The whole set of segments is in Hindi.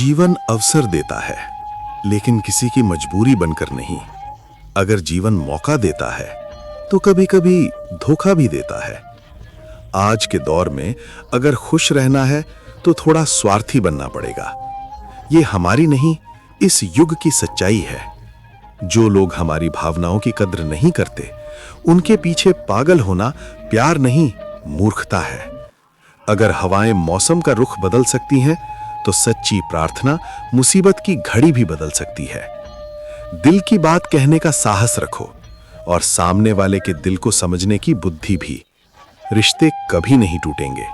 जीवन अवसर देता है, लेकिन किसी की मजबूरी बनकर नहीं। अगर जीवन मौका देता है तो कभी-कभी धोखा भी देता है। आज के दौर में अगर खुश रहना है तो थोड़ा स्वार्थी बनना पड़ेगा। ये हमारी नहीं, इस युग की सच्चाई है। जो लोग हमारी भावनाओं की कद्र नहीं करते, उनके पीछे पागल होना प्यार नहीं, मूर्खता है। अगर हवाएं मौसम का रुख बदल सकती हैं, तो सच्ची प्रार्थना मुसीबत की घड़ी भी बदल सकती है। दिल की बात कहने का साहस रखो और सामने वाले के दिल को समझने की बुद्धि भी। रिश्ते कभी नहीं टूटेंगे।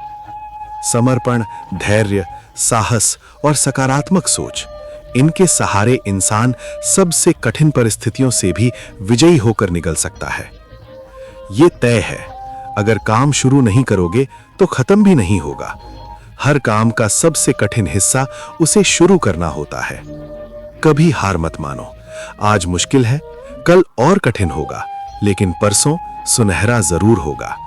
समर्पण, धैर्य, साहस और सकारात्मक सोच, इनके सहारे इंसान सबसे कठिन परिस्थितियों से भी विजयी होकर निकल सकता है। ये तय है, अगर काम शुरू नहीं करोगे तो खत्म भी नहीं होगा। हर काम का सबसे कठिन हिस्सा उसे शुरू करना होता है। कभी हार मत मानो। आज मुश्किल है, कल और कठिन होगा, लेकिन परसों सुनहरा जरूर होगा।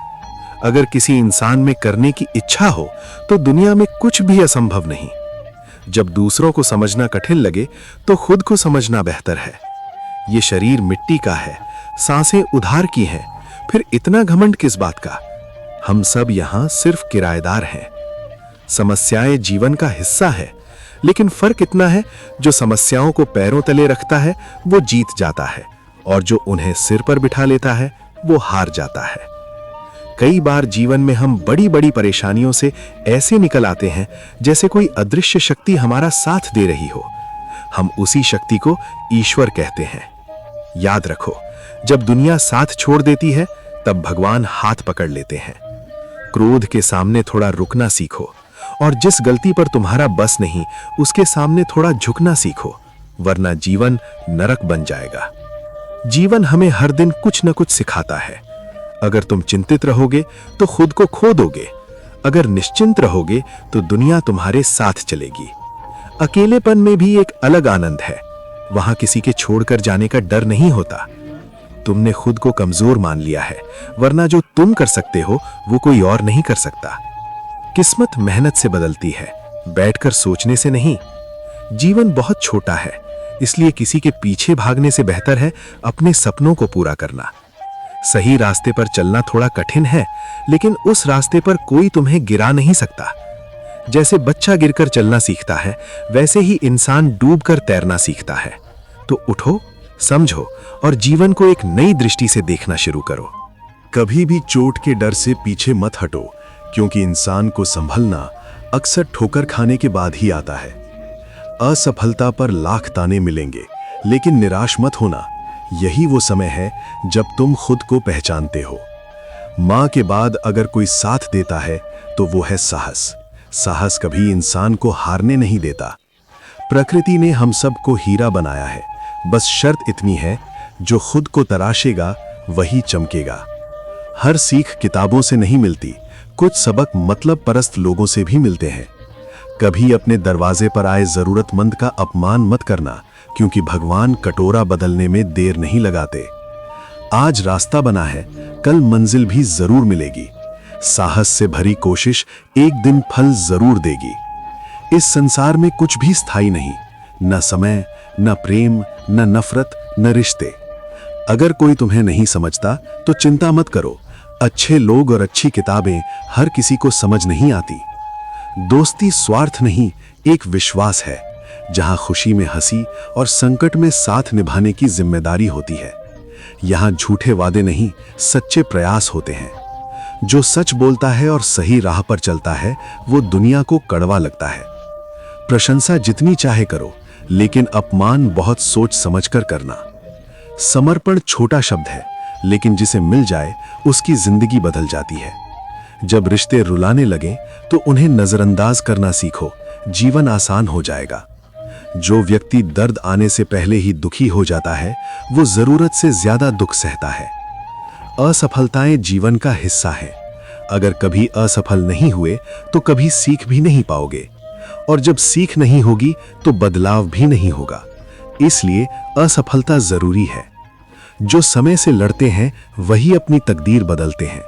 अगर किसी इंसान में करने की इच्छा हो तो दुनिया में कुछ भी असंभव नहीं। जब दूसरों को समझना कठिन लगे तो खुद को समझना बेहतर है। ये शरीर मिट्टी का है, सांसें उधार की हैं, फिर इतना घमंड किस बात का? हम सब यहां सिर्फ किराएदार हैं। समस्याएं जीवन का हिस्सा है, लेकिन फर्क इतना है, जो समस्याओं को पैरों तले रखता है वो जीत जाता है, और जो उन्हें सिर पर बिठा लेता है वो हार जाता है। कई बार जीवन में हम बड़ी बड़ी परेशानियों से ऐसे निकल आते हैं जैसे कोई अदृश्य शक्ति हमारा साथ दे रही हो। हम उसी शक्ति को ईश्वर कहते हैं। याद रखो, जब दुनिया साथ छोड़ देती है तब भगवान हाथ पकड़ लेते हैं। क्रोध के सामने थोड़ा रुकना सीखो, और जिस गलती पर तुम्हारा बस नहीं उसके सामने थोड़ा झुकना सीखो, वरना जीवन नरक बन जाएगा। जीवन हमें हर दिन कुछ न कुछ सिखाता है। अगर तुम चिंतित रहोगे तो खुद को खो दोगे। अगर निश्चिंत रहोगे तो दुनिया तुम्हारे साथ चलेगी। अकेलेपन में भी एक अलग आनंद है। वहां किसी के छोड़कर जाने का डर नहीं होता। तुमने खुद को कमजोर मान लिया है, वरना जो तुम कर सकते हो वो कोई और नहीं कर सकता। किस्मत मेहनत से बदलती है, बैठकर सोचने से नहीं। जीवन बहुत छोटा है, इसलिए किसी के पीछे भागने से बेहतर है अपने सपनों को पूरा करना। सही रास्ते पर चलना थोड़ा कठिन है, लेकिन उस रास्ते पर कोई तुम्हें गिरा नहीं सकता। जैसे बच्चा गिरकर चलना सीखता है, वैसे ही इंसान डूबकर तैरना सीखता है। तो उठो, समझो और जीवन को एक नई दृष्टि से देखना शुरू करो। कभी भी चोट के डर से पीछे मत हटो, क्योंकि इंसान को संभलना अक्सर ठोकर खाने के बाद ही आता है। असफलता पर लाख ताने मिलेंगे, लेकिन निराश मत होना। यही वो समय है जब तुम खुद को पहचानते हो। मां के बाद अगर कोई साथ देता है तो वो है साहस। साहस कभी इंसान को हारने नहीं देता। प्रकृति ने हम सबको हीरा बनाया है, बस शर्त इतनी है, जो खुद को तराशेगा वही चमकेगा। हर सीख किताबों से नहीं मिलती, कुछ सबक मतलब परस्त लोगों से भी मिलते हैं। कभी अपने दरवाजे पर आए जरूरतमंद का अपमान मत करना, क्योंकि भगवान कटोरा बदलने में देर नहीं लगाते। आज रास्ता बना है, कल मंजिल भी जरूर मिलेगी। साहस से भरी कोशिश एक दिन फल जरूर देगी। इस संसार में कुछ भी स्थायी नहीं, न समय, न प्रेम, न नफरत, न रिश्ते। अगर कोई तुम्हें नहीं समझता तो चिंता मत करो। अच्छे लोग और अच्छी किताबें हर किसी को समझ नहीं आती। दोस्ती स्वार्थ नहीं, एक विश्वास है, जहां खुशी में हंसी और संकट में साथ निभाने की जिम्मेदारी होती है। यहां झूठे वादे नहीं, सच्चे प्रयास होते हैं। जो सच बोलता है और सही राह पर चलता है, वो दुनिया को कड़वा लगता है। प्रशंसा जितनी चाहे करो, लेकिन अपमान बहुत सोच समझकर करना। समर्पण छोटा शब्द है, लेकिन जिसे मिल जाए उसकी जिंदगी बदल जाती है। जब रिश्ते रुलाने लगे तो उन्हें नजरअंदाज करना सीखो, जीवन आसान हो जाएगा। जो व्यक्ति दर्द आने से पहले ही दुखी हो जाता है, वो जरूरत से ज्यादा दुख सहता है। असफलताएं जीवन का हिस्सा है। अगर कभी असफल नहीं हुए तो कभी सीख भी नहीं पाओगे, और जब सीख नहीं होगी तो बदलाव भी नहीं होगा। इसलिए असफलता जरूरी है। जो समय से लड़ते हैं वही अपनी तकदीर बदलते हैं।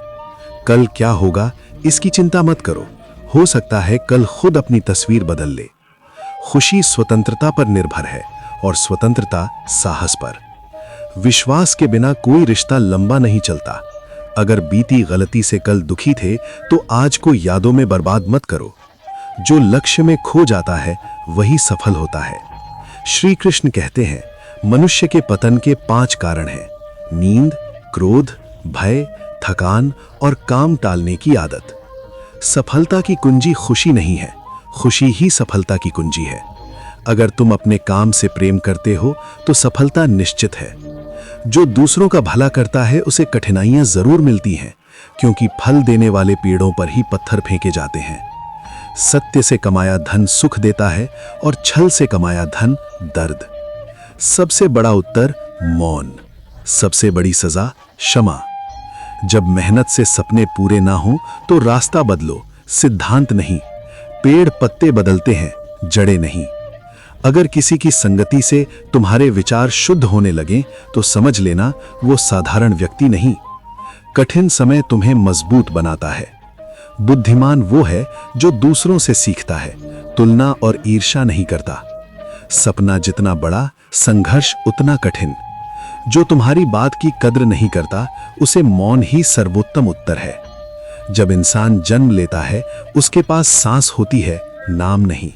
कल क्या होगा इसकी चिंता मत करो, हो सकता है कल खुद अपनी तस्वीर बदल ले। खुशी स्वतंत्रता पर निर्भर है और स्वतंत्रता साहस पर। विश्वास के बिना कोई रिश्ता लंबा नहीं चलता। अगर बीती गलती से कल दुखी थे तो आज को यादों में बर्बाद मत करो। जो लक्ष्य में खो जाता है वही सफल होता है। श्री कृष्ण कहते हैं, मनुष्य के पतन के 5 कारण हैं: नींद, क्रोध, भय, थकान और काम टालने की आदत। सफलता की कुंजी खुशी नहीं है, खुशी ही सफलता की कुंजी है। अगर तुम अपने काम से प्रेम करते हो तो सफलता निश्चित है। जो दूसरों का भला करता है उसे कठिनाइयां जरूर मिलती हैं, क्योंकि फल देने वाले पेड़ों पर ही पत्थर फेंके जाते हैं। सत्य से कमाया धन सुख देता है और छल से कमाया धन दर्द। सबसे बड़ा उत्तर मौन, सबसे बड़ी सजा क्षमा। जब मेहनत से सपने पूरे ना हो तो रास्ता बदलो, सिद्धांत नहीं। पेड़ पत्ते बदलते हैं, जड़ें नहीं। अगर किसी की संगति से तुम्हारे विचार शुद्ध होने लगें तो समझ लेना वो साधारण व्यक्ति नहीं। कठिन समय तुम्हें मजबूत बनाता है। बुद्धिमान वो है जो दूसरों से सीखता है, तुलना और ईर्ष्या नहीं करता। सपना जितना बड़ा, संघर्ष उतना कठिन। जो तुम्हारी बात की कद्र नहीं करता उसे मौन ही सर्वोत्तम उत्तर है। जब इंसान जन्म लेता है उसके पास सांस होती है, नाम नहीं।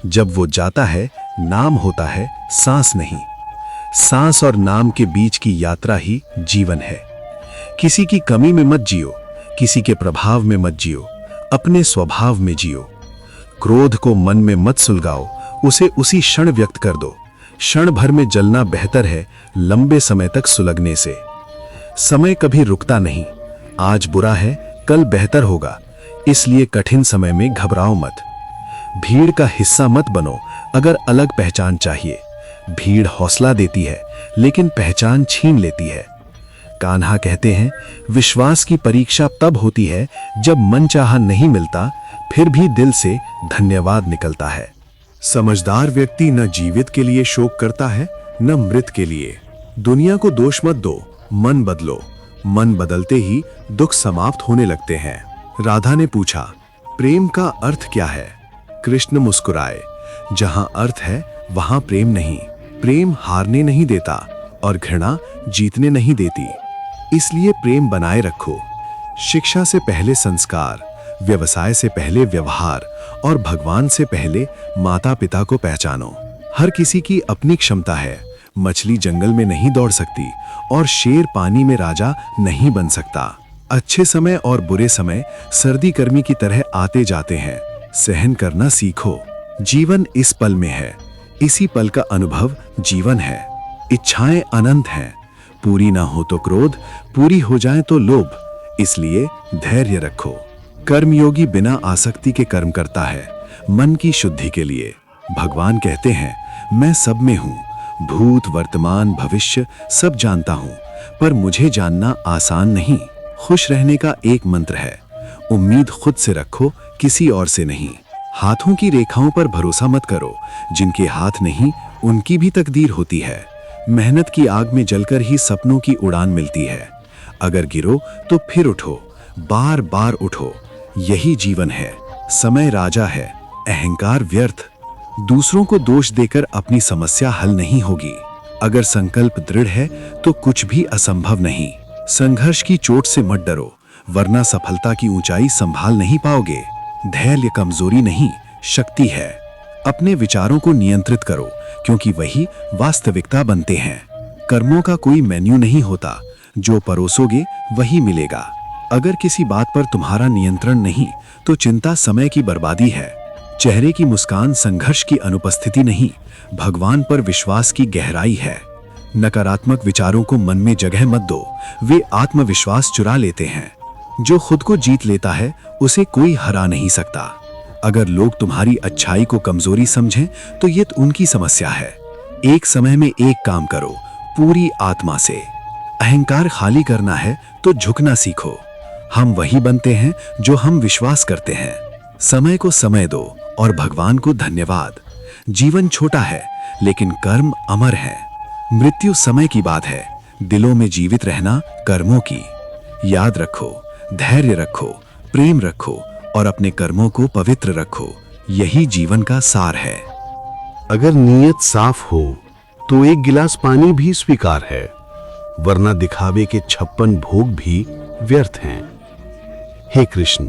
जब वो जाता है नाम होता है, सांस नहीं। सांस और नाम के बीच की यात्रा ही जीवन है। किसी की कमी में मत जियो, किसी के प्रभाव में मत जियो, अपने स्वभाव में जियो। क्रोध को मन में मत सुलगाओ, उसे उसी क्षण व्यक्त कर दो। क्षण भर में जलना बेहतर है लंबे समय तक सुलगने से। समय कभी रुकता नहीं। आज बुरा है, कल बेहतर होगा, इसलिए कठिन समय में घबराओ मत। भीड़ का हिस्सा मत बनो अगर अलग पहचान चाहिए। भीड़ हौसला देती है लेकिन पहचान छीन लेती है। कान्हा कहते हैं, विश्वास की परीक्षा तब होती है जब मनचाहा नहीं मिलता, फिर भी दिल से धन्यवाद निकलता है। समझदार व्यक्ति न जीवित के लिए शोक करता है न मृत के लिए। दुनिया को दोष मत दो, मन बदलो। मन बदलते ही दुख समाप्त होने लगते हैं। राधा ने पूछा, प्रेम का अर्थ क्या है? कृष्ण मुस्कुराए, जहां अर्थ है वहां प्रेम नहीं। प्रेम हारने नहीं देता और घृणा जीतने नहीं देती। इसलिए प्रेम बनाए रखो। शिक्षा से पहले संस्कार, व्यवसाय से पहले व्यवहार और भगवान से पहले माता पिता को पहचानो। हर किसी की अपनी क्षमता है। मछली जंगल में नहीं दौड़ सकती और शेर पानी में राजा नहीं बन सकता। अच्छे समय और बुरे समय सर्दी गर्मी की तरह आते जाते हैं। सहन करना सीखो। जीवन इस पल में है, इसी पल का अनुभव जीवन है। इच्छाएं अनंत हैं, पूरी ना हो तो क्रोध, पूरी हो जाए तो लोभ। इसलिए धैर्य रखो। कर्मयोगी बिना आसक्ति के कर्म करता है, मन की शुद्धि के लिए। भगवान कहते हैं, मैं सब में हूं, भूत वर्तमान भविष्य सब जानता हूं, पर मुझे जानना आसान नहीं। खुश रहने का एक मंत्र है, उम्मीद खुद से रखो, किसी और से नहीं। हाथों की रेखाओं पर भरोसा मत करो, जिनके हाथ नहीं उनकी भी तकदीर होती है। मेहनत की आग में जलकर ही सपनों की उड़ान मिलती है। अगर गिरो तो फिर उठो, बार बार उठो। यही जीवन है। समय राजा है, अहंकार व्यर्थ। दूसरों को दोष देकर अपनी समस्या हल नहीं होगी। अगर संकल्प दृढ़ है तो कुछ भी असंभव नहीं। संघर्ष की चोट से मत डरो, वरना सफलता की ऊंचाई संभाल नहीं पाओगे। धैर्य कमजोरी नहीं, शक्ति है। अपने विचारों को नियंत्रित करो, क्योंकि वही वास्तविकता बनते हैं। कर्मों का कोई मेन्यू नहीं होता, जो परोसोगे वही मिलेगा। अगर किसी बात पर तुम्हारा नियंत्रण नहीं तो चिंता समय की बर्बादी है। चेहरे की मुस्कान संघर्ष की अनुपस्थिति नहीं, भगवान पर विश्वास की गहराई है। नकारात्मक विचारों को मन में जगह मत दो, वे आत्मविश्वास चुरा लेते हैं। जो खुद को जीत लेता है उसे कोई हरा नहीं सकता। अगर लोग तुम्हारी अच्छाई को कमजोरी समझें तो ये उनकी समस्या है। एक समय में एक काम करो, पूरी आत्मा से। अहंकार खाली करना है तो झुकना सीखो। हम वही बनते हैं जो हम विश्वास करते हैं। समय को समय दो और भगवान को धन्यवाद। जीवन छोटा है लेकिन कर्म अमर है। मृत्यु समय की बात है, दिलों में जीवित रहना कर्मों की। याद रखो, धैर्य रखो, प्रेम रखो और अपने कर्मों को पवित्र रखो। यही जीवन का सार है। अगर नीयत साफ हो तो एक गिलास पानी भी स्वीकार है, वरना दिखावे के 56 भोग भी व्यर्थ हैं। हे कृष्ण,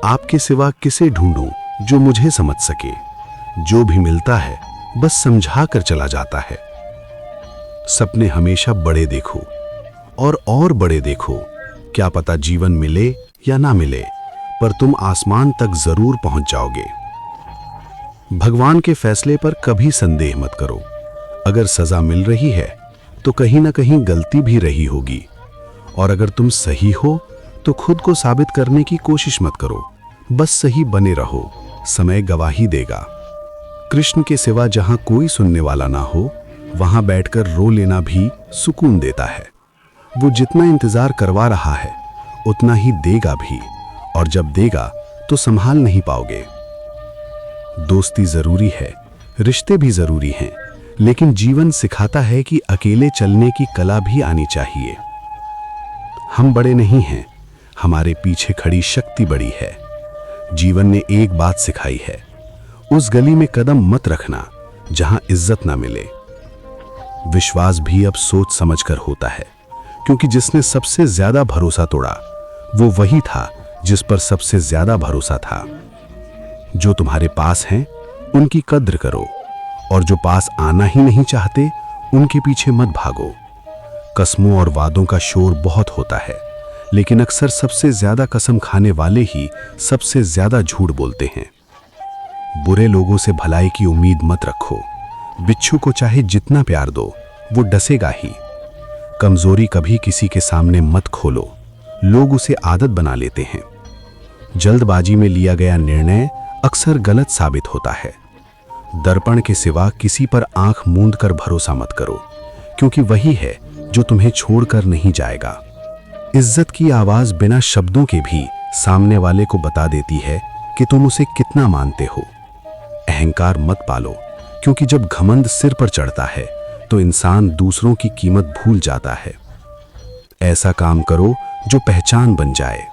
आपके सिवा किसे ढूंढूं जो मुझे समझ सके? जो भी मिलता है बस समझा कर चला जाता है। सपने हमेशा बड़े देखो और बड़े देखो। क्या पता जीवन मिले या ना मिले, पर तुम आसमान तक जरूर पहुंच जाओगे। भगवान के फैसले पर कभी संदेह मत करो। अगर सजा मिल रही है तो कहीं ना कहीं गलती भी रही होगी, और अगर तुम सही हो तो खुद को साबित करने की कोशिश मत करो, बस सही बने रहो, समय गवाही देगा। कृष्ण के सिवा जहां कोई सुनने वाला ना हो, वहां बैठकर रो लेना भी सुकून देता है। वो जितना इंतजार करवा रहा है उतना ही देगा भी, और जब देगा तो संभाल नहीं पाओगे। दोस्ती जरूरी है, रिश्ते भी जरूरी हैं, लेकिन जीवन सिखाता है कि अकेले चलने की कला भी आनी चाहिए। हम बड़े नहीं हैं, हमारे पीछे खड़ी शक्ति बड़ी है। जीवन ने एक बात सिखाई है, उस गली में कदम मत रखना जहां इज्जत ना मिले। विश्वास भी अब सोच समझकर होता है, क्योंकि जिसने सबसे ज्यादा भरोसा तोड़ा वो वही था जिस पर सबसे ज्यादा भरोसा था। जो तुम्हारे पास हैं उनकी कद्र करो, और जो पास आना ही नहीं चाहते उनके पीछे मत भागो। कसमों और वादों का शोर बहुत होता है, लेकिन अक्सर सबसे ज्यादा कसम खाने वाले ही सबसे ज्यादा झूठ बोलते हैं। बुरे लोगों से भलाई की उम्मीद मत रखो। बिच्छू को चाहे जितना प्यार दो वो डसेगा ही। कमजोरी कभी किसी के सामने मत खोलो, लोग उसे आदत बना लेते हैं। जल्दबाजी में लिया गया निर्णय अक्सर गलत साबित होता है। दर्पण के सिवा किसी पर आंख मूंद कर भरोसा मत करो, क्योंकि वही है जो तुम्हें छोड़कर नहीं जाएगा। इज्जत की आवाज बिना शब्दों के भी सामने वाले को बता देती है कि तुम उसे कितना मानते हो। अहंकार मत पालो, क्योंकि जब घमंड सिर पर चढ़ता है तो इंसान दूसरों की कीमत भूल जाता है। ऐसा काम करो जो पहचान बन जाए।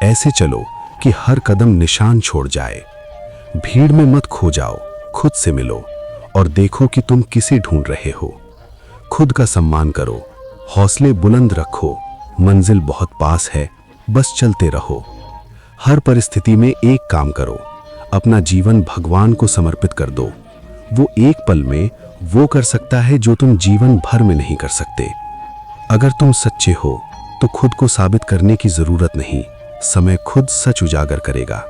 ऐसे चलो कि हर कदम निशान छोड़ जाए। भीड़ में मत खो जाओ, खुद से मिलो और देखो कि तुम किसे ढूंढ रहे हो। खुद का सम्मान करो, हौसले बुलंद रखो। मंजिल बहुत पास है, बस चलते रहो। हर परिस्थिति में एक काम करो, अपना जीवन भगवान को समर्पित कर दो। वो एक पल में वो कर सकता है जो तुम जीवन भर में नहीं कर सकते। अगर तुम सच्चे हो तो खुद को साबित करने की जरूरत नहीं, समय खुद सच उजागर करेगा।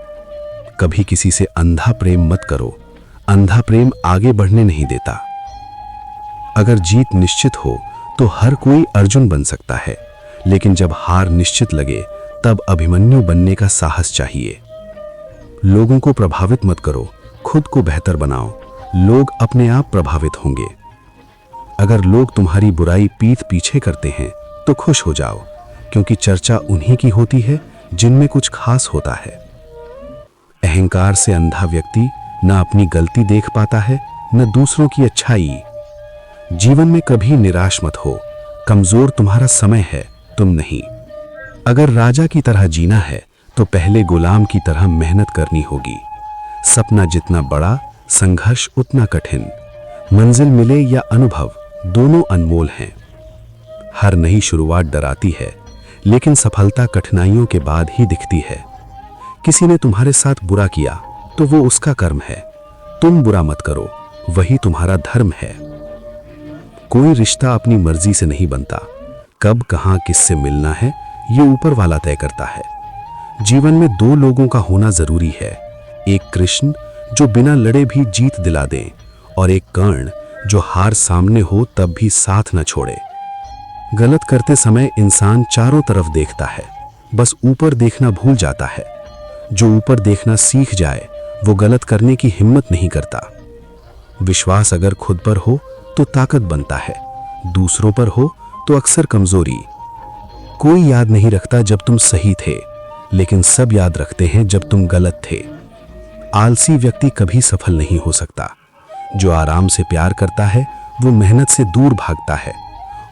कभी किसी से अंधा प्रेम मत करो, अंधा प्रेम आगे बढ़ने नहीं देता। अगर जीत निश्चित हो तो हर कोई अर्जुन बन सकता है, लेकिन जब हार निश्चित लगे तब अभिमन्यु बनने का साहस चाहिए। लोगों को प्रभावित मत करो, खुद को बेहतर बनाओ। लोग अपने आप प्रभावित होंगे। अगर लोग तुम्हारी बुराई पीठ पीछे करते हैं तो खुश हो जाओ, क्योंकि चर्चा उन्हीं की होती है जिनमें कुछ खास होता है। अहंकार से अंधा व्यक्ति न अपनी गलती देख पाता है न दूसरों की अच्छाई। जीवन में कभी निराश मत हो, कमजोर तुम्हारा समय है, तुम नहीं। अगर राजा की तरह जीना है तो पहले गुलाम की तरह मेहनत करनी होगी। सपना जितना बड़ा, संघर्ष उतना कठिन। मंजिल मिले या अनुभव, दोनों अनमोल हैं। हर नई शुरुआत डराती है, लेकिन सफलता कठिनाइयों के बाद ही दिखती है। किसी ने तुम्हारे साथ बुरा किया तो वो उसका कर्म है, तुम बुरा मत करो, वही तुम्हारा धर्म है। कोई रिश्ता अपनी मर्जी से नहीं बनता। कब कहां किससे मिलना है ये ऊपर वाला तय करता है। जीवन में दो लोगों का होना जरूरी है, एक कृष्ण जो बिना लड़े भी जीत दिला दे, और एक कर्ण जो हार सामने हो तब भी साथ न छोड़े। गलत करते समय इंसान चारों तरफ देखता है, बस ऊपर देखना भूल जाता है। जो ऊपर देखना सीख जाए वो गलत करने की हिम्मत नहीं करता। विश्वास अगर खुद पर हो तो ताकत बनता है, दूसरों पर हो तो अक्सर कमजोरी। कोई याद नहीं रखता जब तुम सही थे, लेकिन सब याद रखते हैं जब तुम गलत थे। आलसी व्यक्ति कभी सफल नहीं हो सकता। जो आराम से प्यार करता है वो मेहनत से दूर भागता है,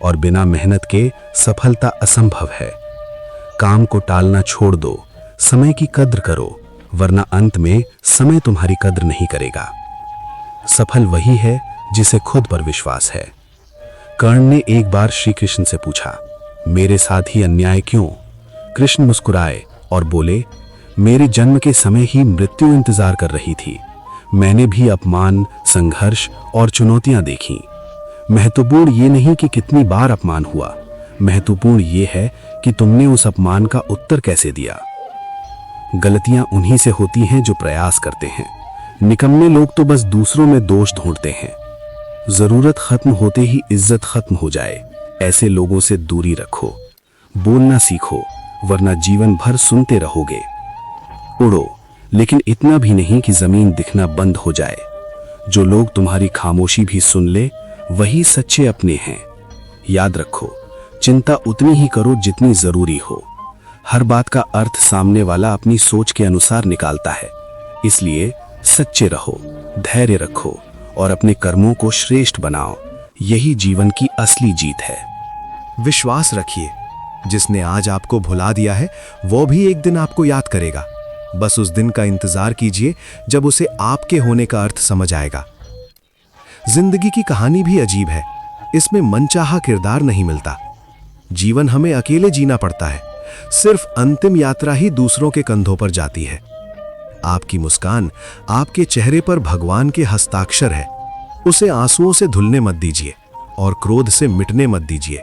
और बिना मेहनत के सफलता असंभव है। काम को टालना छोड़ दो, समय की कद्र करो, वरना अंत में समय तुम्हारी कद्र नहीं करेगा। सफल वही है जिसे खुद पर विश्वास है। कर्ण ने एक बार श्री कृष्ण से पूछा, मेरे साथ ही अन्याय क्यों? कृष्ण मुस्कुराए और बोले, मेरे जन्म के समय ही मृत्यु इंतजार कर रही थी। मैंने भी अपमान, संघर्ष और चुनौतियां देखी। महत्वपूर्ण ये नहीं कि कितनी बार अपमान हुआ, महत्वपूर्ण ये है कि तुमने उस अपमान का उत्तर कैसे दिया। गलतियां उन्हीं से होती हैं जो प्रयास करते हैं। निकम्मे लोग तो बस दूसरों में दोष ढूंढते हैं। जरूरत खत्म होते ही इज्जत खत्म हो जाए, ऐसे लोगों से दूरी रखो। बोलना सीखो, वरना जीवन भर सुनते रहोगे। उड़ो, लेकिन इतना भी नहीं कि जमीन दिखना बंद हो जाए। जो लोग तुम्हारी खामोशी भी सुन ले, वही सच्चे अपने हैं। याद रखो, चिंता उतनी ही करो जितनी जरूरी हो। हर बात का अर्थ सामने वाला अपनी सोच के अनुसार निकालता है। इसलिए सच्चे रहो, धैर्य रखो और अपने कर्मों को श्रेष्ठ बनाओ। यही जीवन की असली जीत है। विश्वास रखिए, जिसने आज आपको भुला दिया है वो भी एक दिन आपको याद करेगा। बस उस दिन का इंतजार कीजिए जब उसे आपके होने का अर्थ समझ आएगा। जिंदगी की कहानी भी अजीब है। इसमें मनचाहा किरदार नहीं मिलता। जीवन हमें अकेले जीना पड़ता है। सिर्फ अंतिम यात्रा ही दूसरों के कंधों पर जाती है। आपकी मुस्कान, आपके चेहरे पर भगवान के हस्ताक्षर है। उसे आंसुओं से धुलने मत दीजिए और क्रोध से मिटने मत दीजिए।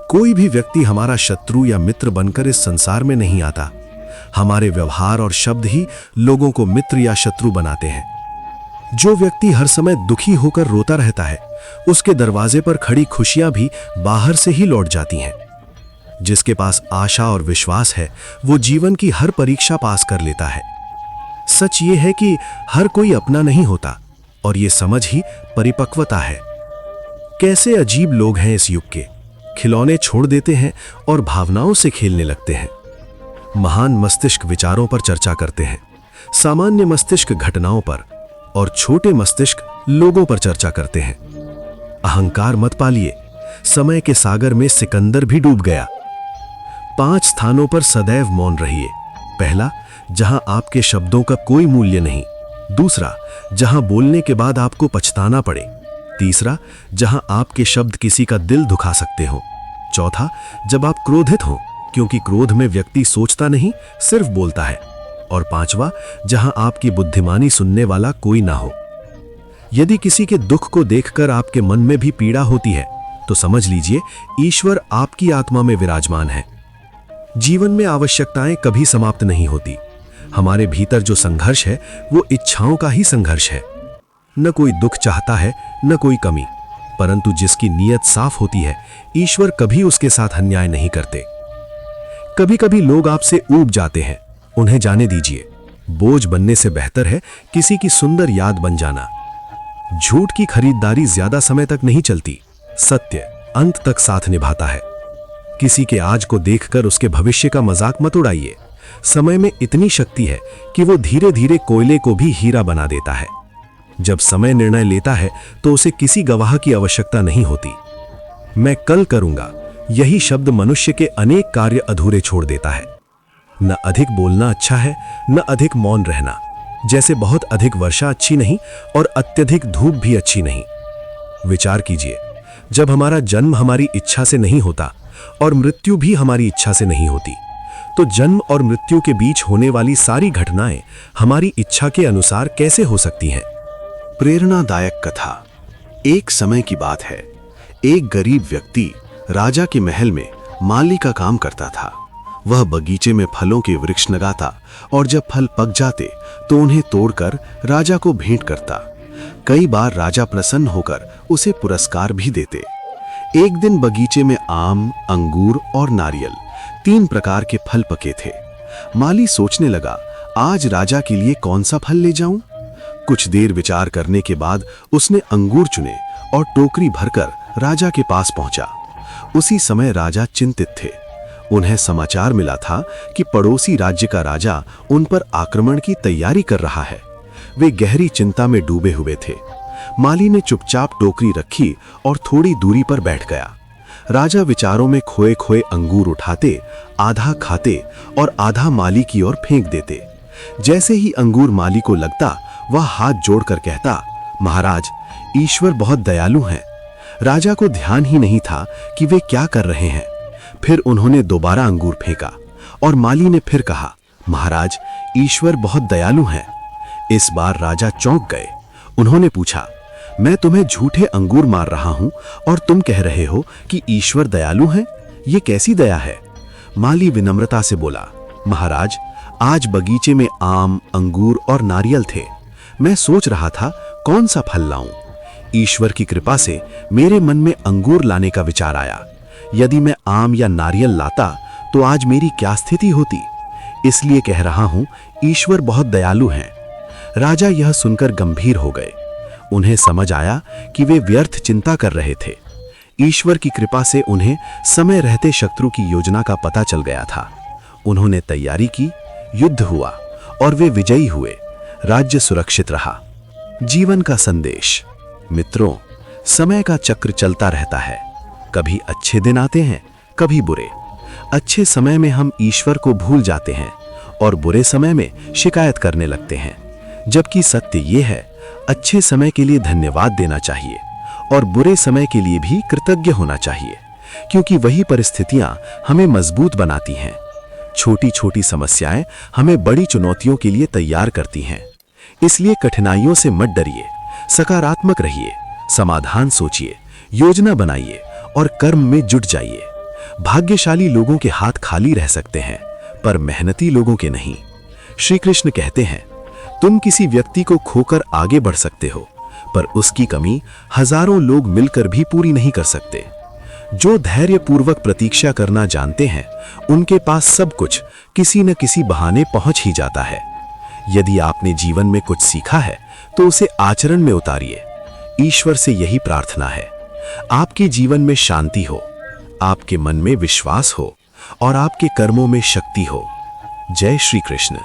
कोई भी व्यक्ति हमारा शत्रु या मित्र बनकर इस संसार में नहीं आता। हमारे व्यवहार और शब्द ही लोगों को मित्र या शत्रु बनाते हैं। जो व्यक्ति हर समय दुखी होकर रोता रहता है, उसके दरवाजे पर खड़ी खुशियां भी बाहर से ही लौट जाती हैं। जिसके पास आशा और विश्वास है, वो जीवन की हर परीक्षा पास कर लेता है। सच ये है कि हर कोई अपना नहीं होता, और ये समझ ही परिपक्वता है। कैसे अजीब लोग हैं इस युग के। खिलौने छोड़ देते हैं और भावनाओं से खेलने लगते हैं। महान मस्तिष्क विचारों पर चर्चा करते हैं, सामान्य मस्तिष्क घटनाओं पर, और छोटे मस्तिष्क लोगों पर चर्चा करते हैं। अहंकार मत पालिए, समय के सागर में सिकंदर भी डूब गया। 5 स्थानों पर सदैव मौन रहिए। पहला, जहां आपके शब्दों का कोई मूल्य नहीं। दूसरा, जहां बोलने के बाद आपको पछताना पड़े। तीसरा, जहां आपके शब्द किसी का दिल दुखा सकते हो। चौथा, जब आप क्रोधित हो, क्योंकि क्रोध में व्यक्ति सोचता नहीं, सिर्फ बोलता है। और पांचवा, जहां आपकी बुद्धिमानी सुनने वाला कोई ना हो। यदि किसी के दुख को देखकर आपके मन में भी पीड़ा होती है, तो समझ लीजिए ईश्वर आपकी आत्मा में विराजमान है। जीवन में आवश्यकताएं कभी समाप्त नहीं होती। हमारे भीतर जो संघर्ष है, वो इच्छाओं का ही संघर्ष है। न कोई दुख चाहता है, न कोई कमी, परंतु जिसकी नीयत साफ होती है, ईश्वर कभी उसके साथ अन्याय नहीं करते। कभी कभी लोग आपसे ऊब जाते हैं, उन्हें जाने दीजिए। बोझ बनने से बेहतर है किसी की सुंदर याद बन जाना। झूठ की खरीदारी ज्यादा समय तक नहीं चलती, सत्य अंत तक साथ निभाता है। किसी के आज को देखकर उसके भविष्य का मजाक मत उड़ाइए। समय में इतनी शक्ति है कि वो धीरे धीरे कोयले को भी हीरा बना देता है। जब समय निर्णय लेता है तो उसे किसी गवाह की आवश्यकता नहीं होती। मैं कल करूंगा, यही शब्द मनुष्य के अनेक कार्य अधूरे छोड़ देता है। न अधिक बोलना अच्छा है, न अधिक मौन रहना। जैसे बहुत अधिक वर्षा अच्छी नहीं और अत्यधिक धूप भी अच्छी नहीं। विचार कीजिए, जब हमारा जन्म हमारी इच्छा से नहीं होता और मृत्यु भी हमारी इच्छा से नहीं होती, तो जन्म और मृत्यु के बीच होने वाली सारी घटनाएं हमारी इच्छा के अनुसार कैसे हो सकती हैं? प्रेरणादायक कथा। एक समय की बात है, एक गरीब व्यक्ति राजा के महल में माली का काम करता था। वह बगीचे में फलों के वृक्ष लगाता और जब फल पक जाते तो उन्हें तोड़कर राजा को भेंट करता। कई बार राजा प्रसन्न होकर उसे पुरस्कार भी देते। एक दिन बगीचे में आम, अंगूर और नारियल 3 प्रकार के फल पके थे। माली सोचने लगा, आज राजा के लिए कौन सा फल ले जाऊं? कुछ देर विचार करने के बाद उसने अंगूर चुने और टोकरी भरकर राजा के पास पहुंचा। उसी समय राजा चिंतित थे। उन्हें समाचार मिला था कि पड़ोसी राज्य का राजा उन पर आक्रमण की तैयारी कर रहा है। वे गहरी चिंता में डूबे हुए थे। माली ने चुपचाप टोकरी रखी और थोड़ी दूरी पर बैठ गया। राजा विचारों में खोए खोए अंगूर उठाते, आधा खाते और आधा माली की ओर फेंक देते। जैसे ही अंगूर माली को लगता, वह हाथ जोड़कर कहता, महाराज, ईश्वर बहुत दयालु हैं। राजा को ध्यान ही नहीं था कि वे क्या कर रहे हैं। फिर उन्होंने दोबारा अंगूर फेंका और माली ने फिर कहा, महाराज, ईश्वर बहुत दयालु हैं। इस बार राजा चौंक गए। उन्होंने पूछा, मैं तुम्हें झूठे अंगूर मार रहा हूं और तुम कह रहे हो कि ईश्वर दयालु हैं? ये कैसी दया है? माली विनम्रता से बोला, महाराज, आज बगीचे में आम, अंगूर और नारियल थे। मैं सोच रहा था कौन सा फल लाऊं। ईश्वर की कृपा से मेरे मन में अंगूर लाने का विचार आया। यदि मैं आम या नारियल लाता तो आज मेरी क्या स्थिति होती? इसलिए कह रहा हूं, ईश्वर बहुत दयालु हैं। राजा यह सुनकर गंभीर हो गए। उन्हें समझ आया कि वे व्यर्थ चिंता कर रहे थे। ईश्वर की कृपा से उन्हें समय रहते शत्रु की योजना का पता चल गया था। उन्होंने तैयारी की, युद्ध हुआ और वे विजयी हुए। राज्य सुरक्षित रहा। जीवन का संदेश। मित्रों, समय का चक्र चलता रहता है। कभी अच्छे दिन आते हैं, कभी बुरे। अच्छे समय में हम ईश्वर को भूल जाते हैं और बुरे समय में शिकायत करने लगते हैं। जबकि सत्य ये है, अच्छे समय के लिए धन्यवाद देना चाहिए और बुरे समय के लिए भी कृतज्ञ होना चाहिए, क्योंकि वही परिस्थितियां हमें मजबूत बनाती हैं। छोटी छोटी समस्याएं हमें बड़ी चुनौतियों के लिए तैयार करती हैं। इसलिए कठिनाइयों से मत डरिए, सकारात्मक रहिए, समाधान सोचिए, योजना बनाइए और कर्म में जुट जाइए। भाग्यशाली लोगों के हाथ खाली रह सकते हैं, पर मेहनती लोगों के नहीं। श्री कृष्ण कहते हैं, तुम किसी व्यक्ति को खोकर आगे बढ़ सकते हो, पर उसकी कमी हजारों लोग मिलकर भी पूरी नहीं कर सकते। जो धैर्यपूर्वक प्रतीक्षा करना जानते हैं, उनके पास सब कुछ किसी न किसी बहाने पहुंच ही जाता है। यदि आपने जीवन में कुछ सीखा है तो उसे आचरण में उतारिए। ईश्वर से यही प्रार्थना है, आपके जीवन में शांति हो, आपके मन में विश्वास हो और आपके कर्मों में शक्ति हो। जय श्री कृष्ण।